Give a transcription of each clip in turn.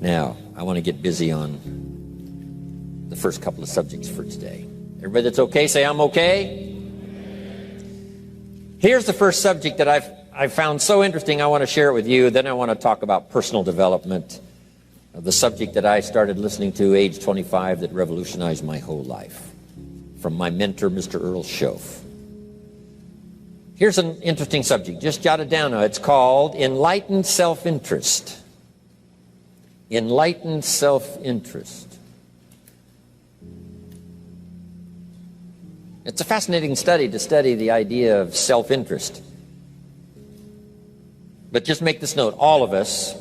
Now, I want to get busy on the first couple of subjects for today. Everybody that's okay, say I'm okay. Here's the first subject that I've found so interesting. I want to share it with you. Then I want to talk about personal development, the subject that I started listening to age 25 that revolutionized my whole life, from my mentor, Mr. Earl Schoaf. Here's an interesting subject. Just jot it down now. It's called enlightened self-interest. Enlightened self-interest. It's a fascinating study to study the idea of self-interest. But just make this note, all of us,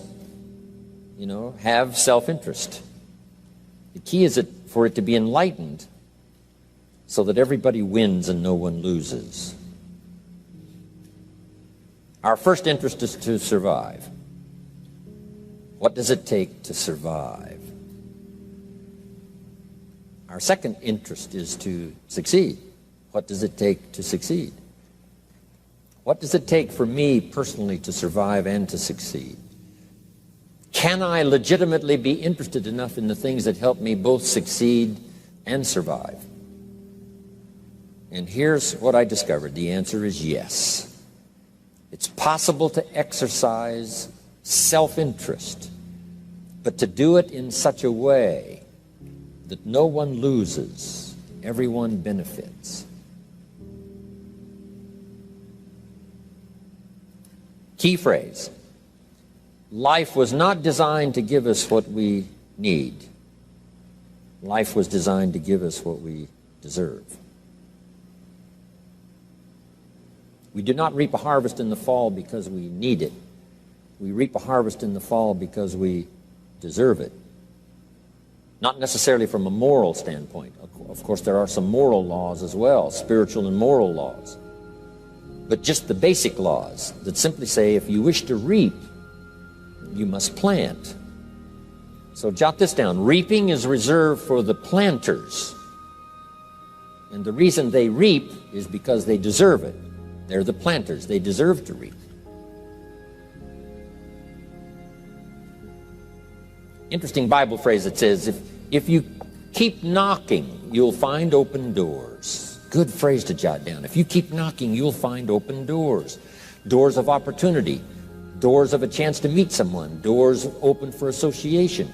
have self-interest. The key is for it to be enlightened so that everybody wins and no one loses. Our first interest is to survive. What does it take to survive? Our second interest is to succeed. What does it take to succeed? What does it take for me personally to survive and to succeed? Can I legitimately be interested enough in the things that help me both succeed and survive? And here's what I discovered. The answer is yes. It's possible to exercise self-interest, but to do it in such a way that no one loses, everyone benefits. Key phrase. Life was not designed to give us what we need. Life was designed to give us what we deserve. We do not reap a harvest in the fall because we need it. We reap a harvest in the fall because we deserve it. Not necessarily from a moral standpoint. Of course, there are some moral laws as well, spiritual and moral laws. But just the basic laws that simply say if you wish to reap, you must plant. So jot this down. Reaping is reserved for the planters. And the reason they reap is because they deserve it. They're the planters. They deserve to reap. Interesting Bible phrase that says, if you keep knocking, you'll find open doors. Good phrase to jot down. If you keep knocking, you'll find open doors. Doors of opportunity. Doors of a chance to meet someone. Doors open for association.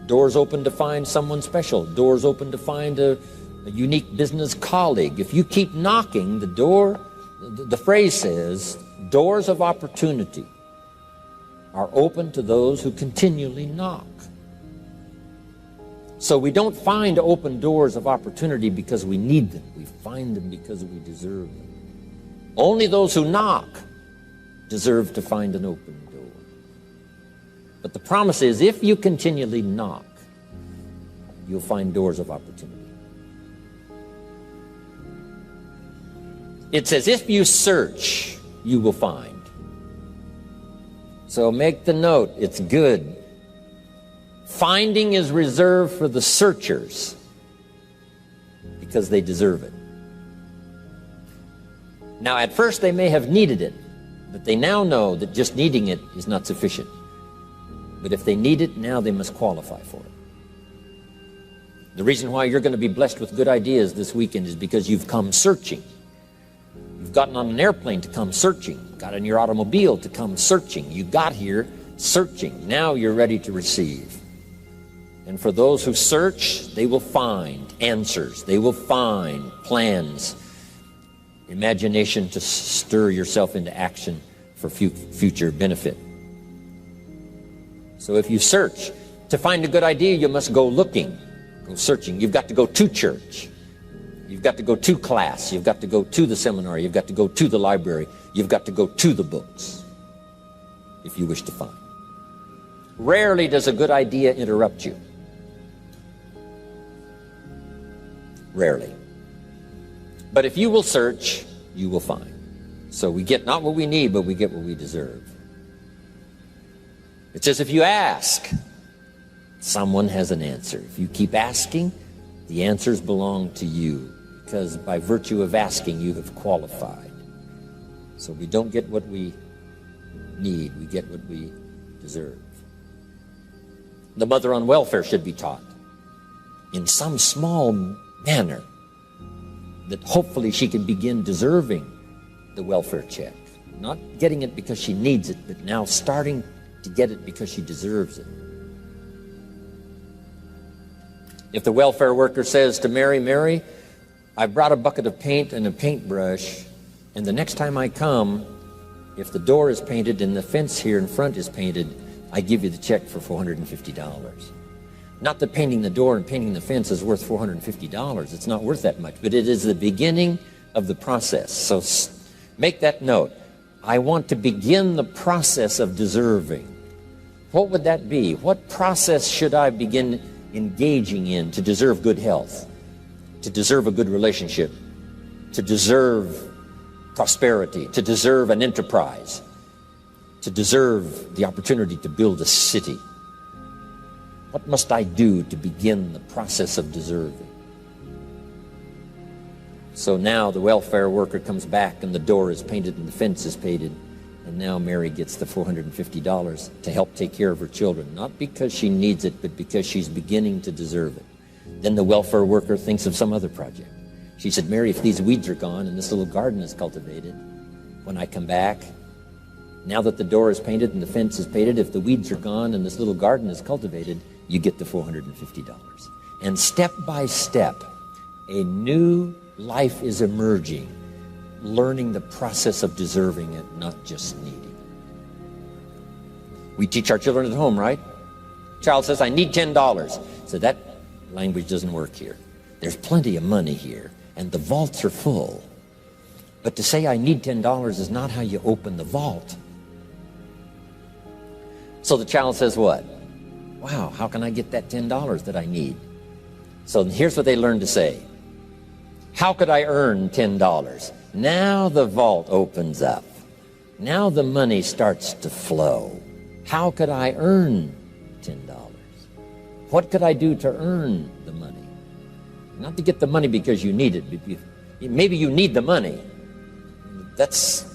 Doors open to find someone special. Doors open to find a unique business colleague. If you keep knocking, the phrase says, doors of opportunity are open to those who continually knock. So we don't find open doors of opportunity because we need them. We find them because we deserve them. Only those who knock deserve to find an open door. But the promise is, if you continually knock, you'll find doors of opportunity. It says, if you search, you will find. So make the note, it's good. Finding is reserved for the searchers because they deserve it. Now, at first they may have needed it, but they now know that just needing it is not sufficient. But if they need it, now they must qualify for it. The reason why you're going to be blessed with good ideas this weekend is because you've come searching. You've gotten on an airplane to come searching. Got in your automobile to come searching. You got here searching. Now you're ready to receive. And for those who search, they will find answers. They will find plans, imagination to stir yourself into action for future benefit. So if you search, to find a good idea, you must go looking, go searching. You've got to go to church. You've got to go to class. You've got to go to the seminar. You've got to go to the library. You've got to go to the books if you wish to find. Rarely does a good idea interrupt you. Rarely. But if you will search, you will find. So we get not what we need, but we get what we deserve. It says if you ask, someone has an answer. If you keep asking, the answers belong to you, because by virtue of asking, you have qualified. So we don't get what we need, we get what we deserve. The mother on welfare should be taught in some small manner that hopefully she can begin deserving the welfare check. Not getting it because she needs it, but now starting to get it because she deserves it. If the welfare worker says to Mary, I brought a bucket of paint and a paintbrush, and the next time I come, if the door is painted and the fence here in front is painted, I give you the check for $450. Not that painting the door and painting the fence is worth $450. It's not worth that much, but it is the beginning of the process. So make that note. I want to begin the process of deserving. What would that be? What process should I begin engaging in to deserve good health, to deserve a good relationship, to deserve prosperity, to deserve an enterprise, to deserve the opportunity to build a city? What must I do to begin the process of deserving? So now the welfare worker comes back and the door is painted and the fence is painted, and now Mary gets the $450 to help take care of her children, not because she needs it, but because she's beginning to deserve it. Then the welfare worker thinks of some other project. She said, Mary, if these weeds are gone and this little garden is cultivated, when I come back, now that the door is painted and the fence is painted, if the weeds are gone and this little garden is cultivated, you get the $450. And step by step, a new life is emerging, learning the process of deserving it, not just needing. We teach our children at home, right? Child says, I need $10. So that language doesn't work here. There's plenty of money here, and the vaults are full. But to say I need $10 is not how you open the vault. So the child says what? Wow, how can I get that $10 that I need? So here's what they learn to say. How could I earn $10? Now the vault opens up. Now the money starts to flow. How could I earn $10? What could I do to earn the money? Not to get the money because you need it. Maybe you need the money. That's,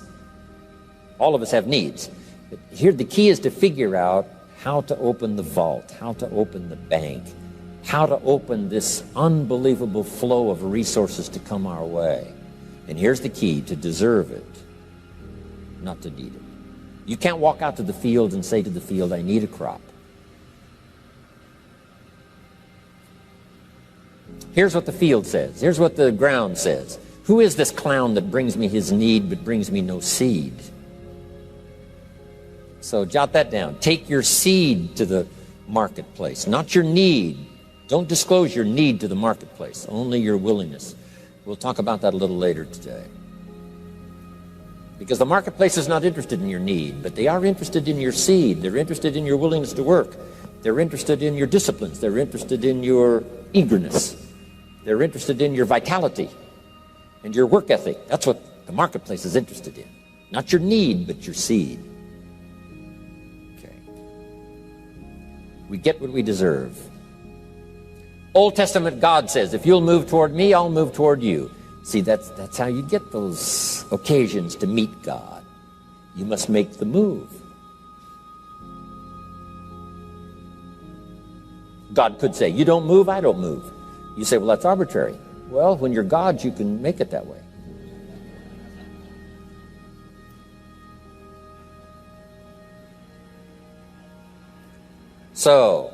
all of us have needs. But here the key is to figure out how to open the vault, how to open the bank, how to open this unbelievable flow of resources to come our way. And here's the key: to deserve it, not to need it. You can't walk out to the field and say to the field, I need a crop. Here's what the field says. Here's what the ground says. Who is this clown that brings me his need but brings me no seed? So jot that down. Take your seed to the marketplace, not your need. Don't disclose your need to the marketplace, only your willingness. We'll talk about that a little later today. Because the marketplace is not interested in your need, but they are interested in your seed. They're interested in your willingness to work. They're interested in your disciplines. They're interested in your eagerness. They're interested in your vitality and your work ethic. That's what the marketplace is interested in. Not your need, but your seed. Okay. We get what we deserve. Old Testament God says, if you'll move toward me, I'll move toward you. See, that's how you get those occasions to meet God. You must make the move. God could say, you don't move, I don't move. You say, well, that's arbitrary. Well, when you're God, you can make it that way. So,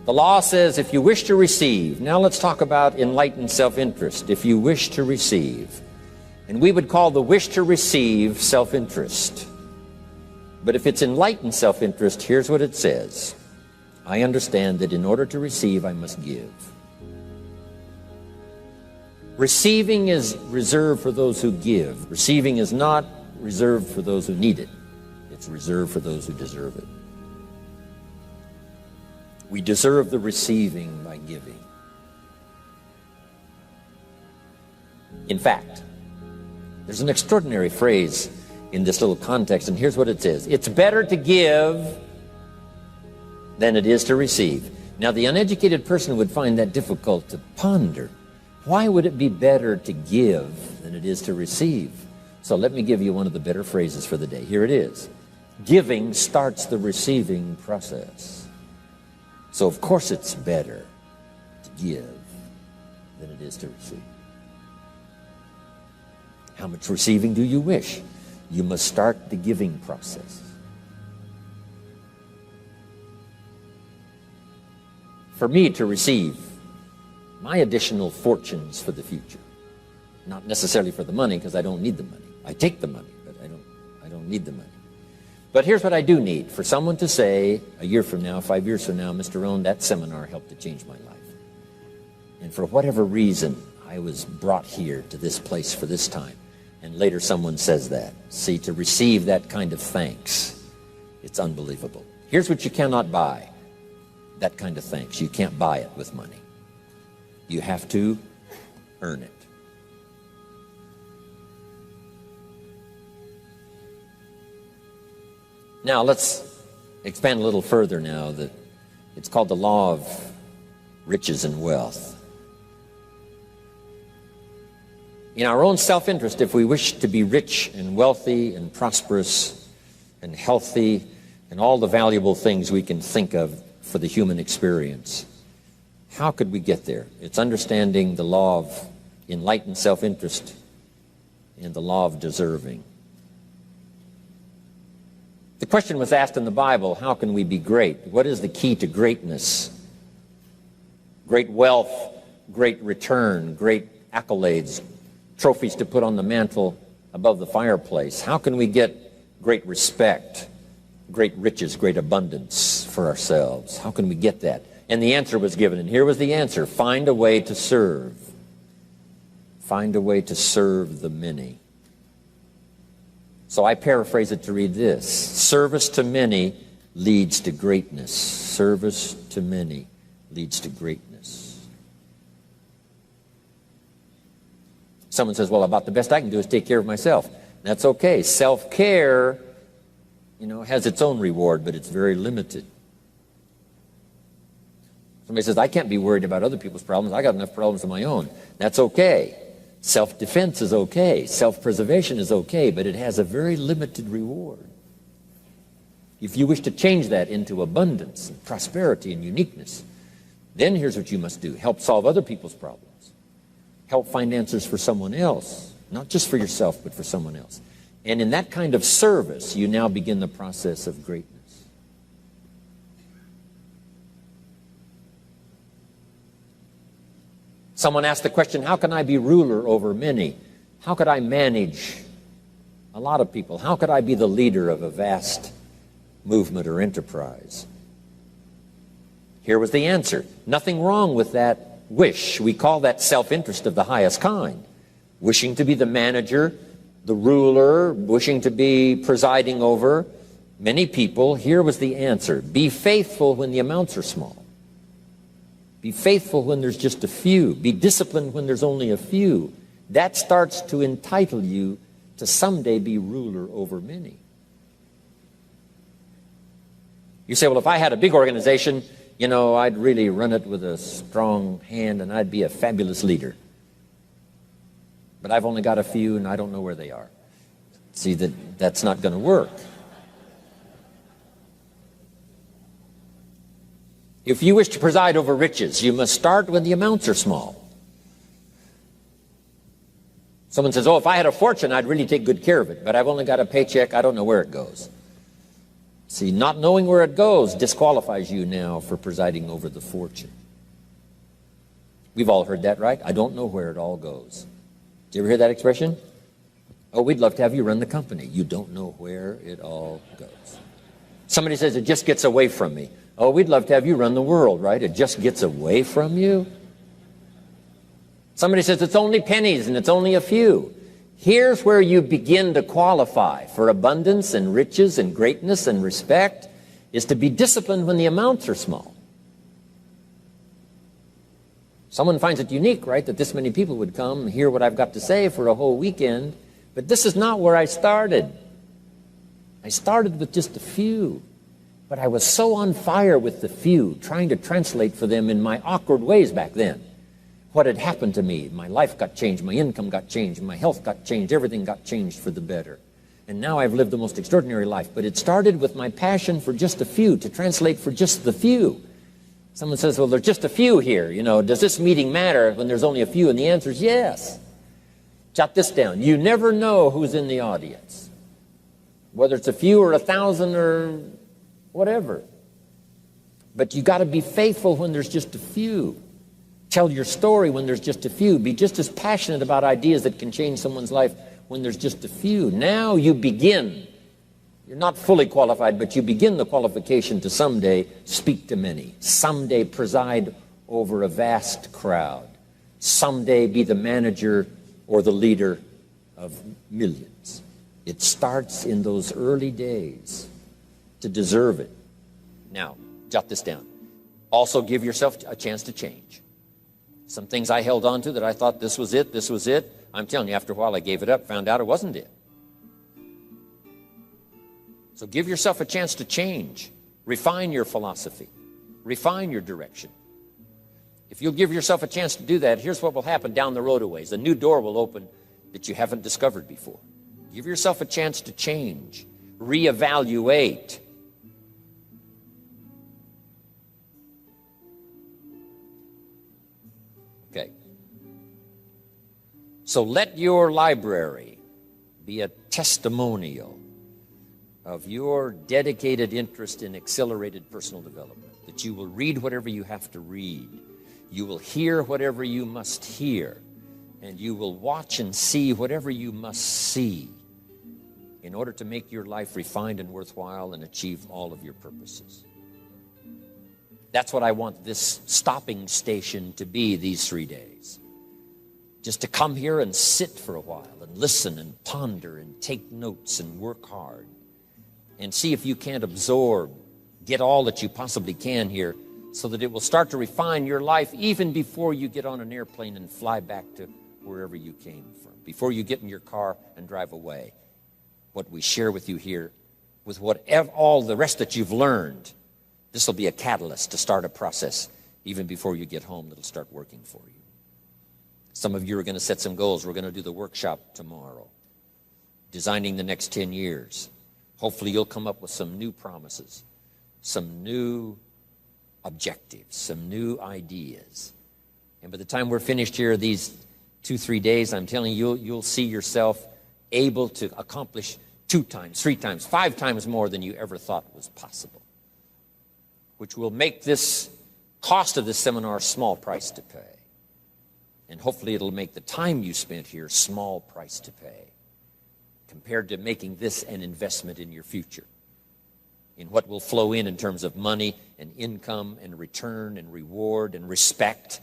the law says if you wish to receive. Now let's talk about enlightened self-interest. If you wish to receive. And we would call the wish to receive self-interest. But if it's enlightened self-interest, here's what it says. I understand that in order to receive, I must give. Receiving is reserved for those who give. Receiving is not reserved for those who need it. It's reserved for those who deserve it. We deserve the receiving by giving. In fact, there's an extraordinary phrase in this little context, and here's what it says. It's better to give than it is to receive. Now, the uneducated person would find that difficult to ponder. Why would it be better to give than it is to receive? So let me give you one of the better phrases for the day. Here it is. Giving starts the receiving process. So of course it's better to give than it is to receive. How much receiving do you wish? You must start the giving process. For me to receive my additional fortunes for the future, not necessarily for the money, because I don't need the money. I take the money, but I don't need the money. But here's what I do need: for someone to say a year from now, 5 years from now, Mr. Rohn, that seminar helped to change my life. And for whatever reason, I was brought here to this place for this time. And later someone says that. See, to receive that kind of thanks, it's unbelievable. Here's what you cannot buy: that kind of thanks. You can't buy it with money. You have to earn it. Now let's expand a little further now. That it's called the law of riches and wealth. In our own self-interest, if we wish to be rich and wealthy and prosperous and healthy and all the valuable things we can think of for the human experience, how could we get there? It's understanding the law of enlightened self-interest and the law of deserving. The question was asked in the Bible, how can we be great? What is the key to greatness? Great wealth, great return, great accolades, trophies to put on the mantle above the fireplace. How can we get great respect, great riches, great abundance for ourselves? How can we get that? And the answer was given, and here was the answer: find a way to serve. Find a way to serve the many. So I paraphrase it to read this: service to many leads to greatness. Service to many leads to greatness. Someone says, well, about the best I can do is take care of myself. That's okay. Self-care, has its own reward, but it's very limited. Somebody says, I can't be worried about other people's problems. I got enough problems of my own. That's okay. Self-defense is okay. Self-preservation is okay, but it has a very limited reward. If you wish to change that into abundance and prosperity and uniqueness, then here's what you must do: help solve other people's problems. Help find answers for someone else, not just for yourself, but for someone else. And in that kind of service, you now begin the process of greatness. Someone asked the question, how can I be ruler over many? How could I manage a lot of people? How could I be the leader of a vast movement or enterprise? Here was the answer: nothing wrong with that wish. We call that self-interest of the highest kind. Wishing to be the manager, the ruler, wishing to be presiding over many people. Here was the answer: be faithful when the amounts are small. Be faithful when there's just a few. Be disciplined when there's only a few. That starts to entitle you to someday be ruler over many. You say, well, if I had a big organization, I'd really run it with a strong hand and I'd be a fabulous leader. But I've only got a few and I don't know where they are. See, that's not going to work. If you wish to preside over riches, you must start when the amounts are small. Someone says, oh, if I had a fortune, I'd really take good care of it, but I've only got a paycheck, I don't know where it goes. See, not knowing where it goes disqualifies you now for presiding over the fortune. We've all heard that, right? I don't know where it all goes. Did you ever hear that expression? Oh, we'd love to have you run the company. You don't know where it all goes. Somebody says, it just gets away from me. Oh, we'd love to have you run the world, right? It just gets away from you. Somebody says, it's only pennies and it's only a few. Here's where you begin to qualify for abundance and riches and greatness and respect, is to be disciplined when the amounts are small. Someone finds it unique, right, that this many people would come and hear what I've got to say for a whole weekend, but this is not where I started. I started with just a few, but I was so on fire with the few, trying to translate for them in my awkward ways back then what had happened to me. My life got changed, my income got changed, my health got changed, everything got changed for the better. And now I've lived the most extraordinary life. But it started with my passion for just a few, to translate for just the few. Someone says, well, there's just a few here. You know, does this meeting matter when there's only a few? And the answer is yes. Jot this down. You never know who's in the audience, whether it's a few or 1,000 or whatever. But you got to be faithful when there's just a few. Tell your story when there's just a few. Be just as passionate about ideas that can change someone's life when there's just a few. Now you begin. You're not fully qualified, but you begin the qualification to someday speak to many. Someday preside over a vast crowd. Someday be the manager or the leader of millions. It starts in those early days to deserve it. Now, jot this down. Also give yourself a chance to change. Some things I held on to that I thought this was it, this was it. I'm telling you, after a while I gave it up, found out it wasn't it. So give yourself a chance to change. Refine your philosophy. Refine your direction. If you'll give yourself a chance to do that, here's what will happen down the road a ways. A new door will open that you haven't discovered before. Give yourself a chance to change. Reevaluate. Okay. So let your library be a testimonial of your dedicated interest in accelerated personal development, that you will read whatever you have to read, you will hear whatever you must hear, and you will watch and see whatever you must see in order to make your life refined and worthwhile and achieve all of your purposes. That's what I want this stopping station to be these 3 days. Just to come here and sit for a while and listen and ponder and take notes and work hard and see if you can't absorb, get all that you possibly can here so that it will start to refine your life even before you get on an airplane and fly back to wherever you came from, before you get in your car and drive away. What we share with you here, with all the rest that you've learned, this will be a catalyst to start a process even before you get home that'll start working for you. Some of you are going to set some goals. We're going to do the workshop tomorrow, designing the next 10 years. Hopefully you'll come up with some new promises, some new objectives, some new ideas. And by the time we're finished here, these 2-3 days, I'm telling you, you'll see yourself able to accomplish 2 times, 3 times, 5 times more than you ever thought was possible, which will make this cost of this seminar a small price to pay. And hopefully it'll make the time you spent here a small price to pay compared to making this an investment in your future, in what will flow in terms of money and income and return and reward and respect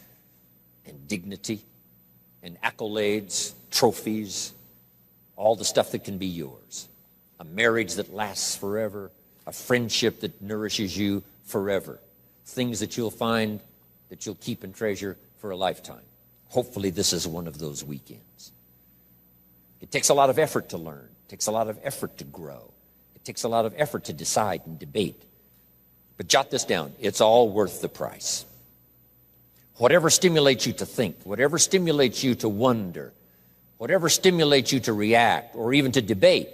and dignity and accolades, trophies, all the stuff that can be yours. A marriage that lasts forever, a friendship that nourishes you forever, things that you'll find that you'll keep and treasure for a lifetime. Hopefully this is one of those weekends. It takes a lot of effort to learn. It takes a lot of effort to grow. It takes a lot of effort to decide and debate. But jot this down. It's all worth the price. Whatever stimulates you to think, whatever stimulates you to wonder, whatever stimulates you to react or even to debate,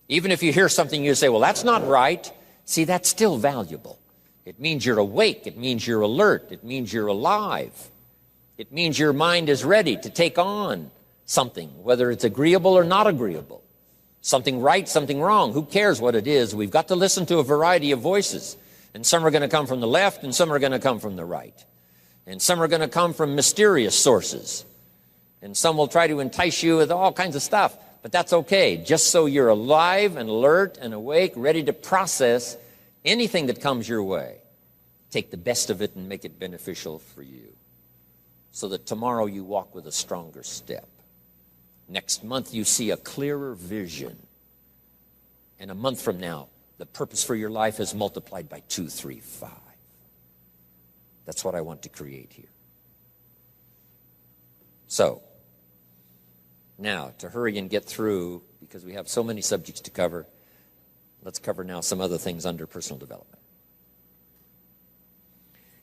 even if you hear something you say, well, that's not right, see, that's still valuable. It means you're awake. It means you're alert. It means you're alive. It means your mind is ready to take on something, whether it's agreeable or not agreeable. Something right, something wrong. Who cares what it is? We've got to listen to a variety of voices. And some are going to come from the left and some are going to come from the right. And some are going to come from mysterious sources. And some will try to entice you with all kinds of stuff. But that's okay, just so you're alive and alert and awake, ready to process anything that comes your way. Take the best of it and make it beneficial for you, so that tomorrow you walk with a stronger step. Next month you see a clearer vision. And a month from now, the purpose for your life is multiplied by 2, 3, 5. That's what I want to create here. So, now, to hurry and get through, because we have so many subjects to cover, let's cover now some other things under personal development.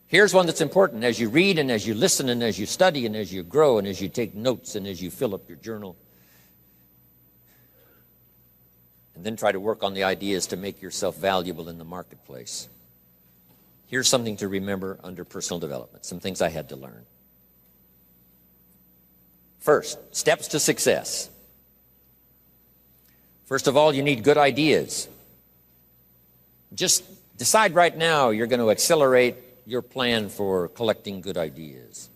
Here's one that's important as you read and as you listen and as you study and as you grow and as you take notes and as you fill up your journal. then try to work on the ideas to make yourself valuable in the marketplace. Here's something to remember under personal development, some things I had to learn. First, steps to success. First of all, you need good ideas. Just decide right now you're going to accelerate your plan for collecting good ideas.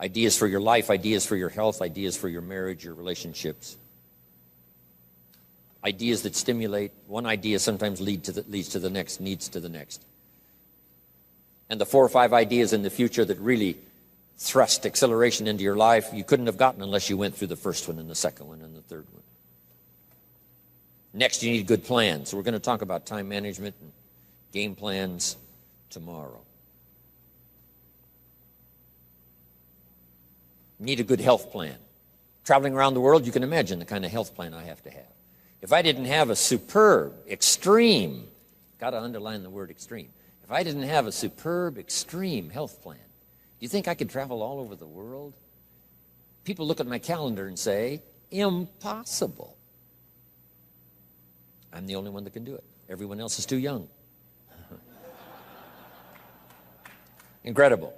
Ideas for your life, ideas for your health, ideas for your marriage, your relationships. Ideas that stimulate. One idea sometimes leads to the next, needs to the next. And the 4 or 5 ideas in the future that really thrust acceleration into your life, you couldn't have gotten unless you went through the first one and the second one and the third one. Next, you need good plans. So we're going to talk about time management and game plans tomorrow. You need a good health plan. Traveling around the world, you can imagine the kind of health plan I have to have. If I didn't have a superb, extreme, got to underline the word extreme, if I didn't have a superb, extreme health plan, do you think I could travel all over the world? People look at my calendar and say, impossible. I'm the only one that can do it. Everyone else is too young. Incredible.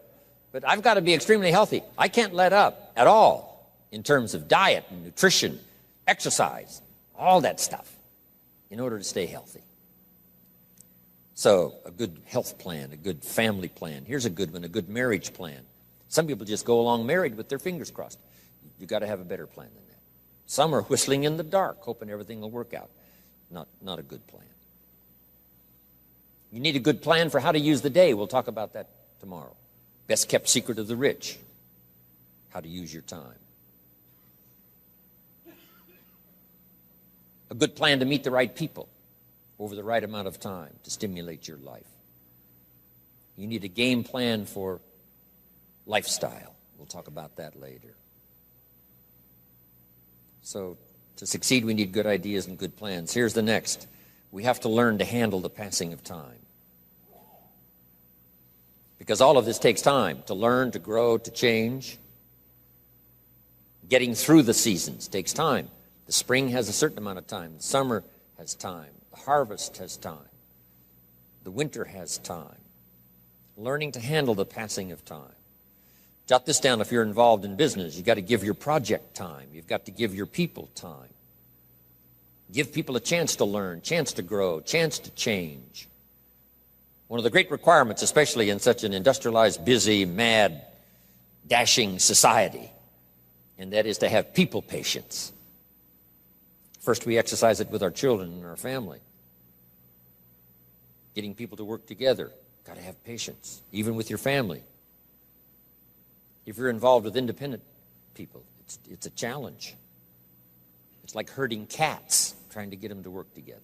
But I've got to be extremely healthy. I can't let up at all in terms of diet and nutrition, exercise, all that stuff in order to stay healthy. So a good health plan, a good family plan. Here's a good one, a good marriage plan. Some people just go along married with their fingers crossed. You've got to have a better plan than that. Some are whistling in the dark, hoping everything will work out. Not a good plan. You need a good plan for how to use the day. We'll talk about that tomorrow. Best kept secret of the rich, how to use your time. A good plan to meet the right people over the right amount of time to stimulate your life. You need a game plan for lifestyle. We'll talk about that later. So to succeed, we need good ideas and good plans. Here's the next. We have to learn to handle the passing of time. Because all of this takes time to learn, to grow, to change. Getting through the seasons takes time. The spring has a certain amount of time. The summer has time. The harvest has time. The winter has time. Learning to handle the passing of time. Jot this down if you're involved in business. You've got to give your project time. You've got to give your people time. Give people a chance to learn, chance to grow, chance to change. One of the great requirements, especially in such an industrialized, busy, mad, dashing society, and that is to have people patience. First, we exercise it with our children and our family. Getting people to work together, got to have patience, even with your family. If you're involved with independent people, it's a challenge. It's like herding cats, trying to get them to work together.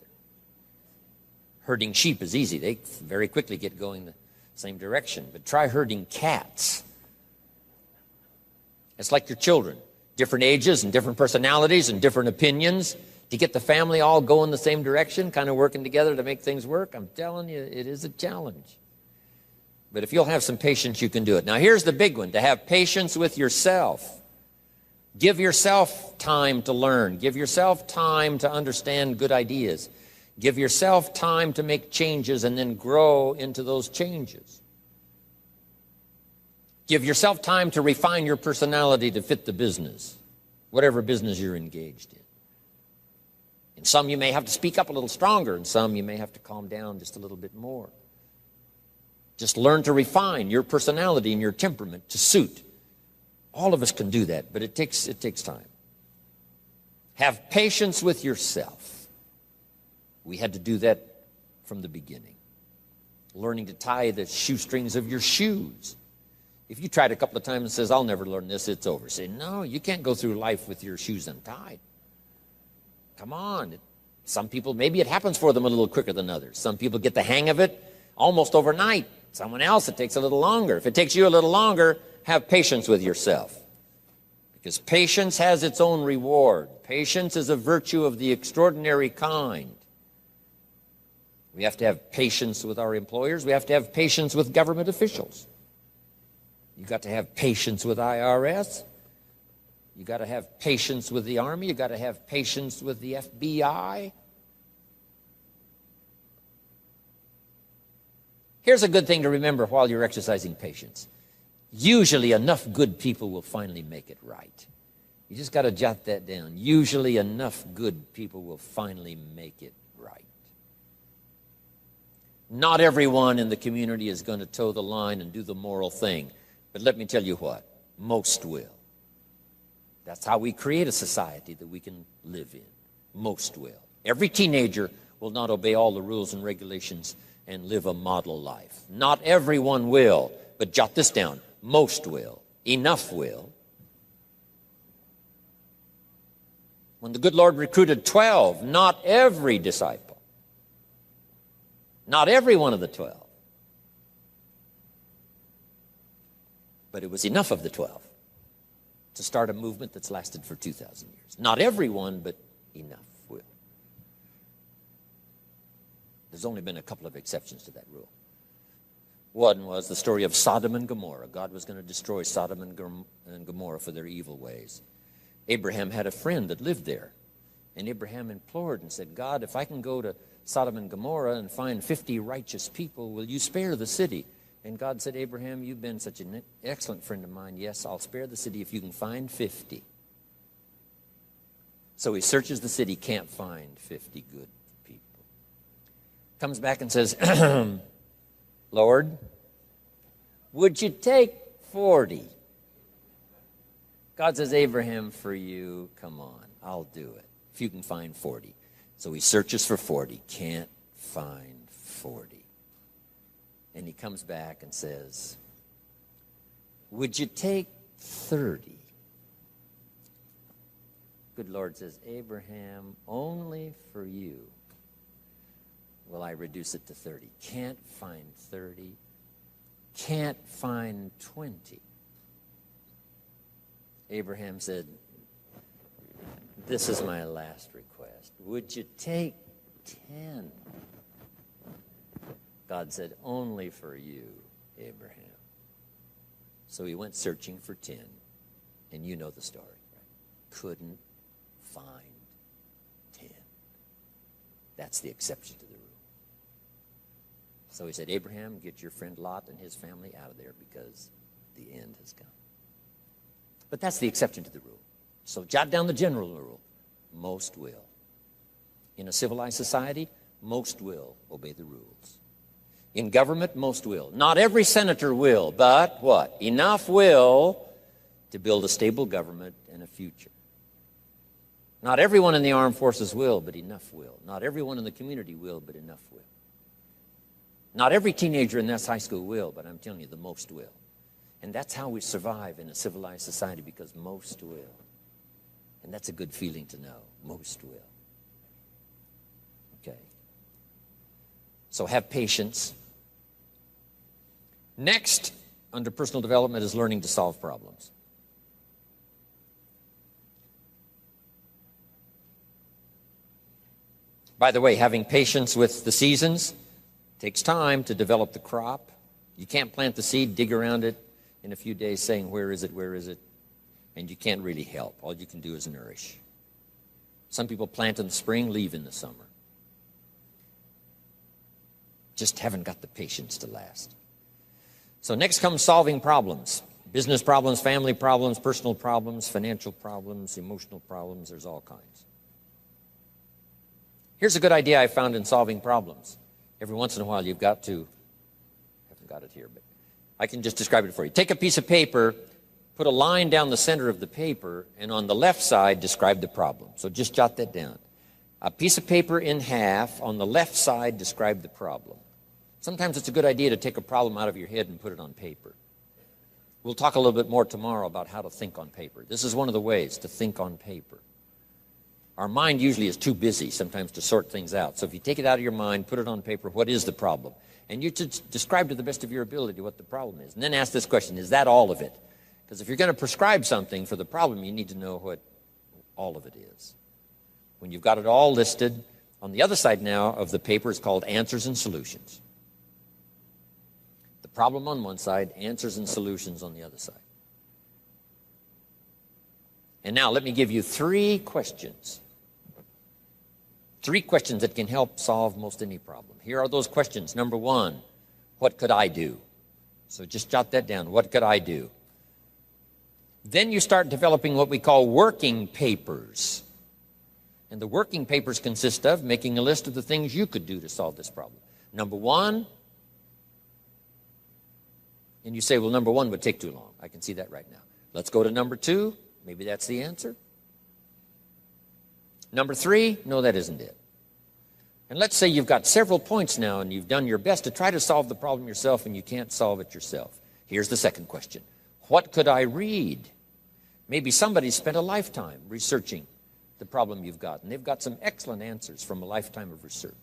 Herding sheep is easy. They very quickly get going the same direction. But try herding cats. It's like your children. Different ages and different personalities and different opinions. To get the family all going the same direction, kind of working together to make things work, I'm telling you, it is a challenge. But if you'll have some patience, you can do it. Now, here's the big one, to have patience with yourself. Give yourself time to learn. Give yourself time to understand good ideas. Give yourself time to make changes and then grow into those changes. Give yourself time to refine your personality to fit the business, whatever business you're engaged in. In some, you may have to speak up a little stronger. In some, you may have to calm down just a little bit more. Just learn to refine your personality and your temperament to suit. All of us can do that, but it takes time. Have patience with yourself. We had to do that from the beginning. Learning to tie the shoestrings of your shoes. If you tried a couple of times and says, I'll never learn this, it's over. Say, no, you can't go through life with your shoes untied. Come on. Some people, maybe it happens for them a little quicker than others. Some people get the hang of it almost overnight. Someone else, it takes a little longer. If it takes you a little longer, have patience with yourself. Because patience has its own reward. Patience is a virtue of the extraordinary kind. We have to have patience with our employers. We have to have patience with government officials. You've got to have patience with IRS. You've got to have patience with the Army. You've got to have patience with the FBI. Here's a good thing to remember while you're exercising patience. Usually enough good people will finally make it right. You just got to jot that down. Usually enough good people will finally make it right. Not everyone in the community is going to toe the line and do the moral thing. But let me tell you what, most will. That's how we create a society that we can live in. Most will. Every teenager will not obey all the rules and regulations and live a model life. Not everyone will, but jot this down. Most will. Enough will. When the good Lord recruited 12, not every disciple, not every one of the 12, but it was enough of the 12 to start a movement that's lasted for 2,000 years. Not everyone, but enough will. There's only been a couple of exceptions to that rule. One was the story of Sodom and Gomorrah. God was going to destroy Sodom and Gomorrah for their evil ways. Abraham had a friend that lived there. And Abraham implored and said, God, if I can go to Sodom and Gomorrah and find 50 righteous people, will you spare the city? And God said, Abraham, you've been such an excellent friend of mine. Yes, I'll spare the city if you can find 50. So he searches the city, can't find 50 good people. Comes back and says, Lord, would you take 40? God says, Abraham, for you, come on, I'll do it. If you can find 40. So he searches for 40, can't find 40. And he comes back and says, would you take 30? Good Lord says, Abraham, only for you will I reduce it to 30. Can't find 30. Can't find 20. Abraham said, this is my last request. Would you take 10? God said, only for you, Abraham. So he went searching for 10. And you know the story, right? Couldn't find 10. That's the exception to the rule. So he said, Abraham, get your friend Lot and his family out of there because the end has come. But that's the exception to the rule. So jot down the general rule. Most will. In a civilized society, most will obey the rules. In government, most will. Not every senator will, but what? Enough will to build a stable government and a future. Not everyone in the armed forces will, but enough will. Not everyone in the community will, but enough will. Not every teenager in this high school will, but I'm telling you, the most will. And that's how we survive in a civilized society, because most will. And that's a good feeling to know. Most will. Okay. So have patience. Next, under personal development, is learning to solve problems. By the way, having patience with the seasons takes time to develop the crop. You can't plant the seed, dig around it in a few days saying, where is it, where is it? And you can't really help. All you can do is nourish. Some people plant in the spring, leave in the summer. Just haven't got the patience to last. So next comes solving problems. Business problems, family problems, personal problems, financial problems, emotional problems. There's all kinds. Here's a good idea I found in solving problems. Every once in a while you've got to, I haven't got it here, but I can just describe it for you. Take a piece of paper, put a line down the center of the paper, and on the left side, describe the problem. So just jot that down. A piece of paper in half, on the left side, describe the problem. Sometimes it's a good idea to take a problem out of your head and put it on paper. We'll talk a little bit more tomorrow about how to think on paper. This is one of the ways to think on paper. Our mind usually is too busy sometimes to sort things out. So if you take it out of your mind, put it on paper, what is the problem? And you should describe to the best of your ability what the problem is. And then ask this question, is that all of it? Because if you're going to prescribe something for the problem, you need to know what all of it is. When you've got it all listed, on the other side now of the paper is called answers and solutions. The problem on one side, answers and solutions on the other side. And now let me give you 3 questions. 3 questions that can help solve most any problem. Here are those questions. Number 1, what could I do? So just jot that down. What could I do? Then you start developing what we call working papers. And the working papers consist of making a list of the things you could do to solve this problem. Number one, and you say, well, number one would take too long. I can see that right now. Let's go to number two. Maybe that's the answer. Number three, no, that isn't it. And let's say you've got several points now and you've done your best to try to solve the problem yourself and you can't solve it yourself. Here's the second question. What could I read? Maybe somebody spent a lifetime researching the problem you've got, and they've got some excellent answers from a lifetime of research.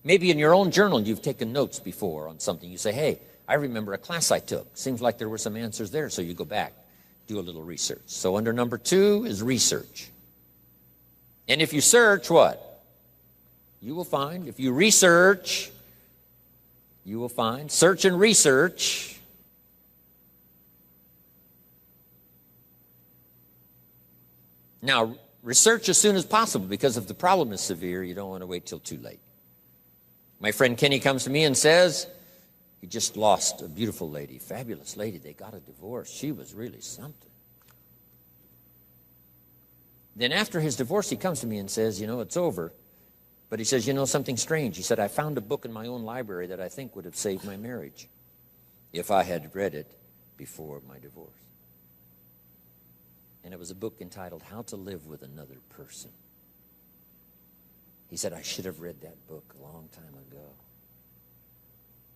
Maybe in your own journal you've taken notes before on something. You say, hey, I remember a class I took. Seems like there were some answers there, so you go back, do a little research. So under number two is research. And if you search, what? You will find. If you research, you will find. Search and research. Now, research as soon as possible, because if the problem is severe, you don't want to wait till too late. My friend Kenny comes to me and says, he just lost a beautiful lady, fabulous lady. They got a divorce. She was really something. Then after his divorce, he comes to me and says, it's over. But he says, something strange. He said, I found a book in my own library that I think would have saved my marriage if I had read it before my divorce. And it was a book entitled How to Live with Another Person. He said, I should have read that book a long time ago.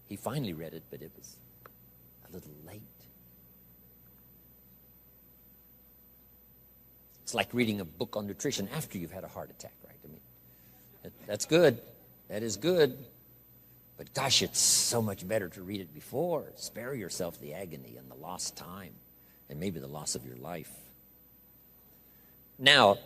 He finally read it, but it was a little late. It's like reading a book on nutrition after you've had a heart attack, right? I mean, that's good. That is good. But gosh, it's so much better to read it before. Spare yourself the agony and the lost time and maybe the loss of your life. Now,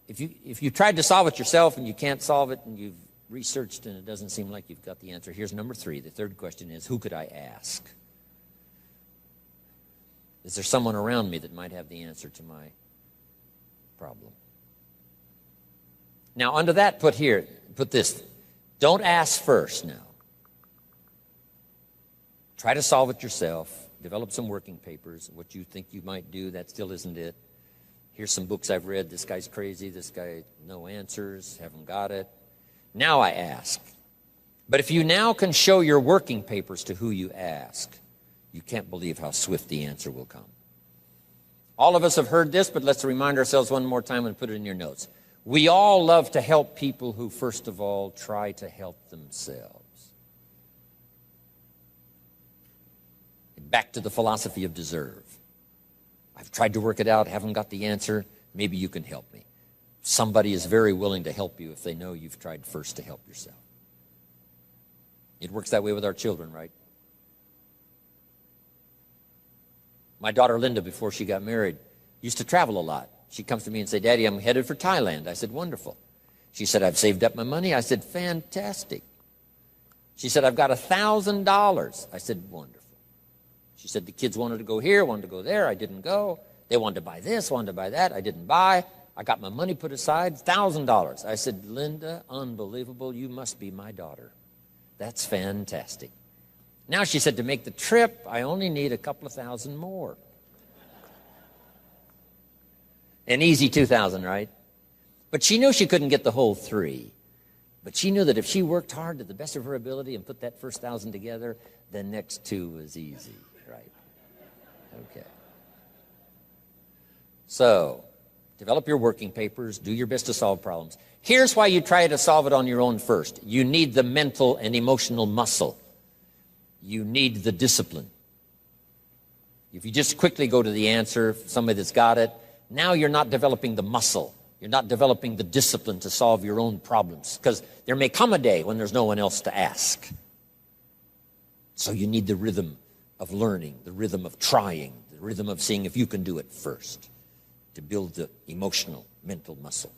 if you tried to solve it yourself and you can't solve it and you've researched and it doesn't seem like you've got the answer, here's number three. The third question is, who could I ask? Is there someone around me that might have the answer to my problem? Now, under that, put this. Don't ask first now. Try to solve it yourself. Develop some working papers. What you think you might do, that still isn't it. Here's some books I've read. This guy's crazy. This guy, no answers, haven't got it. Now I ask. But if you now can show your working papers to who you ask, you can't believe how swift the answer will come. All of us have heard this, but let's remind ourselves one more time and put it in your notes. We all love to help people who, first of all, try to help themselves. Back to the philosophy of deserve. I've tried to work it out, haven't got the answer. Maybe you can help me. Somebody is very willing to help you if they know you've tried first to help yourself. It works that way with our children, right? My daughter Linda, before she got married, used to travel a lot. She comes to me and said, Daddy, I'm headed for Thailand. I said, wonderful. She said, I've saved up my money. I said, fantastic. She said, I've got $1,000. I said, wonderful. She said, the kids wanted to go here, wanted to go there. I didn't go. They wanted to buy this, wanted to buy that. I didn't buy. I got my money put aside, $1,000. I said, Linda, unbelievable. You must be my daughter. That's fantastic. Now she said, to make the trip, I only need a couple of thousand more. An easy 2,000, right? But she knew she couldn't get the whole 3. But she knew that if she worked hard to the best of her ability and put that first 1,000 together, the next 2 was easy, right? Okay. So, develop your working papers. Do your best to solve problems. Here's why you try to solve it on your own first. You need the mental and emotional muscle. You need the discipline. If you just quickly go to the answer, somebody that's got it, now you're not developing the muscle. You're not developing the discipline to solve your own problems, because there may come a day when there's no one else to ask. So you need the rhythm of learning, the rhythm of trying, the rhythm of seeing if you can do it first to build the emotional, mental muscle.